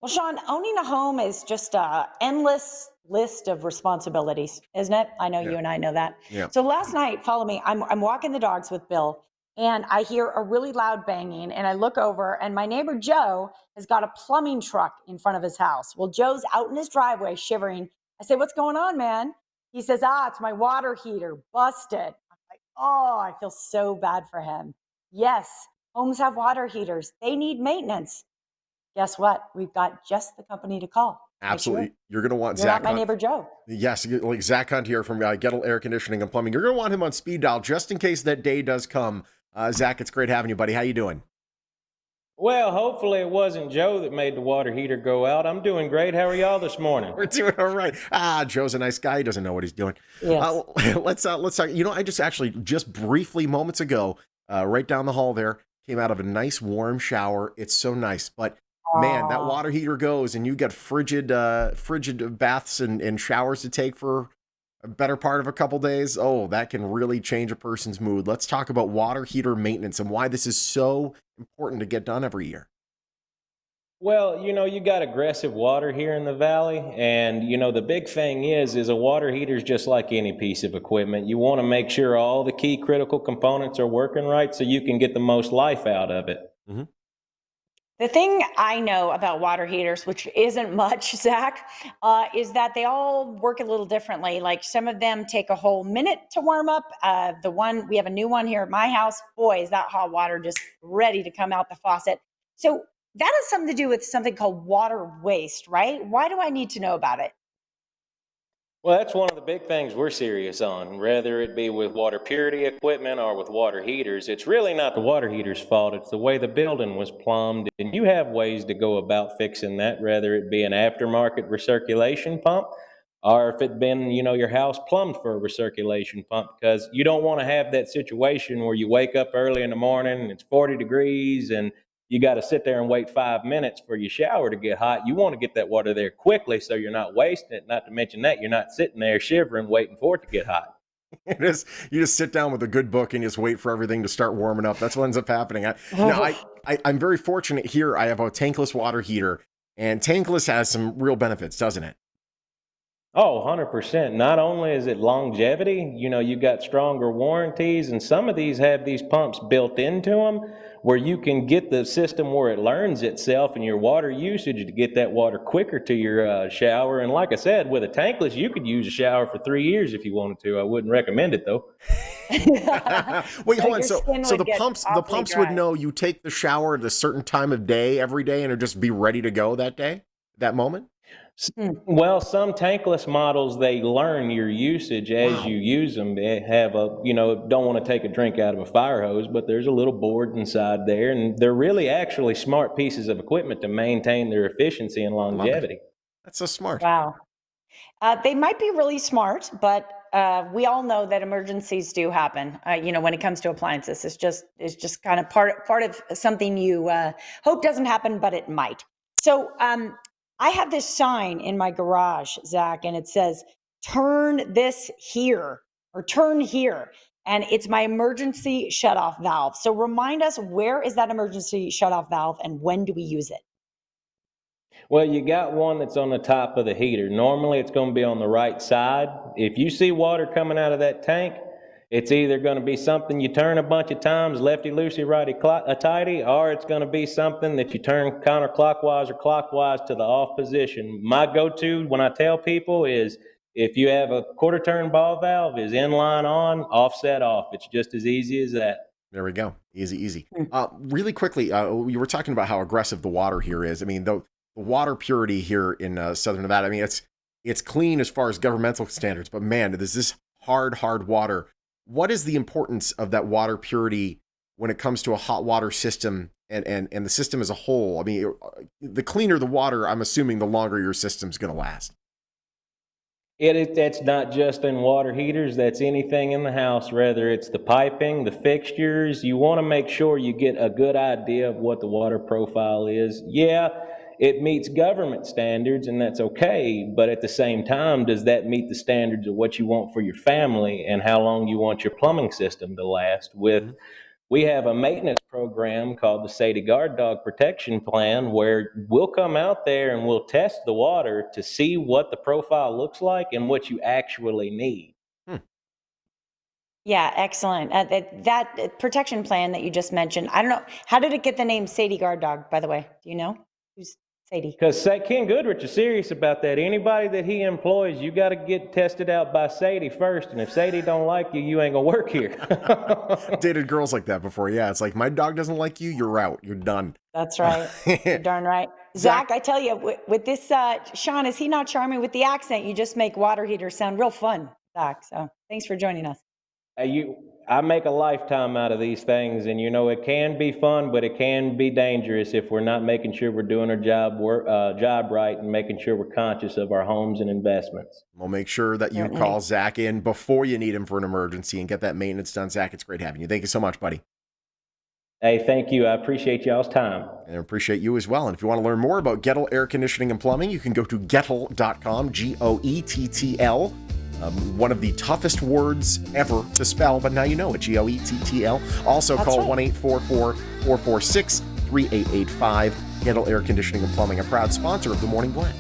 Well, Sean, owning a home is just a endless list of responsibilities, isn't it? I know Yeah. you and I know that. Yeah. So last night, follow me. I'm walking the dogs with Bill, and I hear a really loud banging, and I look over, and my neighbor Joe has got a plumbing truck in front of his house. Well, Joe's out in his driveway shivering. I say, "What's going on, man?" He says, "It's my water heater busted." I'm like, "Oh, I feel so bad for him." Yes, homes have water heaters. They need maintenance. Guess what? We've got just the company to call. Right, Absolutely. You're going to want you're not Zach my Hunt. neighbor Joe. Yes, like Zach Hunt here from Goettl Air Conditioning and Plumbing. You're going to want him on speed dial just in case that day does come. Zach, it's great having you, buddy. How you doing? Well, hopefully it wasn't Joe that made the water heater go out. I'm doing great. How are y'all this morning? We're doing all right. Joe's a nice guy. He doesn't know what he's doing. Yes. Let's talk. I just briefly moments ago, right down the hall there, came out of a nice warm shower. It's so nice, but man, that Oh, water heater goes, and you got frigid baths and showers to take for a better part of a couple days. Oh, that can really change a person's mood. Let's talk about water heater maintenance and why this is so important to get done every year. Well, you got aggressive water here in the valley, and the big thing is a water heater is just like any piece of equipment. You want to make sure all the key critical components are working right so you can get the most life out of it. Mm-hmm. the thing I know about water heaters, which isn't much, Zach, is that they all work a little differently. Like some of them take a whole minute to warm up. We have a new one here at my house. Boy, is that hot water just ready to come out the faucet. So that has something to do with something called water waste, right? Why do I need to know about it? Well, that's one of the big things we're serious on, whether it be with water purity equipment or with water heaters. It's really not the water heater's fault. It's the way the building was plumbed. And you have ways to go about fixing that, whether it be an aftermarket recirculation pump or if it been, your house plumbed for a recirculation pump, because you don't want to have that situation where you wake up early in the morning and it's 40 degrees and you got to sit there and wait 5 minutes for your shower to get hot. You want to get that water there quickly so you're not wasting it. Not to mention that you're not sitting there shivering waiting for it to get hot. You just sit down with a good book and just wait for everything to start warming up. That's what ends up happening. I'm very fortunate here. I have a tankless water heater, and tankless has some real benefits, doesn't it? Oh, 100%. Not only is it longevity, you got stronger warranties, and some of these have these pumps built into them where you can get the system where it learns itself and your water usage to get that water quicker to your shower. And like I said, with a tankless, you could use a shower for 3 years if you wanted to. I wouldn't recommend it though. Wait, So hold on. your skin So would the get awfully pumps would dry. know you take the shower at a certain time of day every day, and it'll just be ready to go that day, that moment. Hmm. Well, some tankless models, they learn your usage as you Wow. use them. They have don't want to take a drink out of a fire hose, but there's a little board inside there, and they're really actually smart pieces of equipment to maintain their efficiency and I love it. longevity. That's so smart. Wow. They might be really smart, but we all know that emergencies do happen. When it comes to appliances, it's just kind of part of something you hope doesn't happen, but it might. So I have this sign in my garage, Zach, and it says "Turn this here" or "Turn here," and it's my emergency shutoff valve. So remind us, where is that emergency shutoff valve, and when do we use it? Well, you got one that's on the top of the heater. Normally, it's going to be on the right side. If you see water coming out of that tank, it's either going to be something you turn a bunch of times, lefty loosey, righty tighty, or it's going to be something that you turn counterclockwise or clockwise to the off position. My go-to when I tell people is if you have a quarter turn ball valve, is inline on, offset off. It's just as easy as that. There we go. Easy, easy. Hmm. Really quickly, you were talking about how aggressive the water here is. I mean, the water purity here in Southern Nevada, I mean, it's clean as far as governmental standards, but man, there's this hard water. What is the importance of that water purity when it comes to a hot water system and the system as a whole? I mean, the cleaner the water, I'm assuming the longer your system's going to last. That's not just in water heaters, that's anything in the house, whether it's the piping, the fixtures. You want to make sure you get a good idea of what the water profile is. Yeah, it meets government standards, and that's okay, but at the same time, does that meet the standards of what you want for your family and how long you want your plumbing system to last? With We have a maintenance program called the Sadie Guard Dog Protection Plan, where we'll come out there and we'll test the water to see what the profile looks like and what you actually need. Yeah, excellent. That protection plan that you just mentioned, I don't know, how did it get the name Sadie Guard Dog, by the way? Do you know? Who's Sadie? Because Ken Goodrich is serious about that. Anybody that he employs, you got to get tested out by Sadie first. And if Sadie don't like you, you ain't going to work here. Dated girls like that before. Yeah, it's like, my dog doesn't like you, you're out. You're done. That's right. You're darn right. Zach, I tell you, with this, Sean, is he not charming? With the accent, you just make water heaters sound real fun, Zach. So thanks for joining us. I make a lifetime out of these things, and it can be fun, but it can be dangerous if we're not making sure we're doing our job right and making sure we're conscious of our homes and investments. We'll make sure that you call Zach in before you need him for an emergency and get that maintenance done. Zach, it's great having you. Thank you so much, buddy. Hey, thank you. I appreciate y'all's time. And I appreciate you as well. And if you want to learn more about Goettl Air Conditioning and Plumbing, you can go to Goettl.com, Goettl. One of the toughest words ever to spell, but now you know it, Goettl. Also That's call right. 1-844-446-3885. Goettl Air Conditioning and Plumbing, a proud sponsor of the Morning Blend.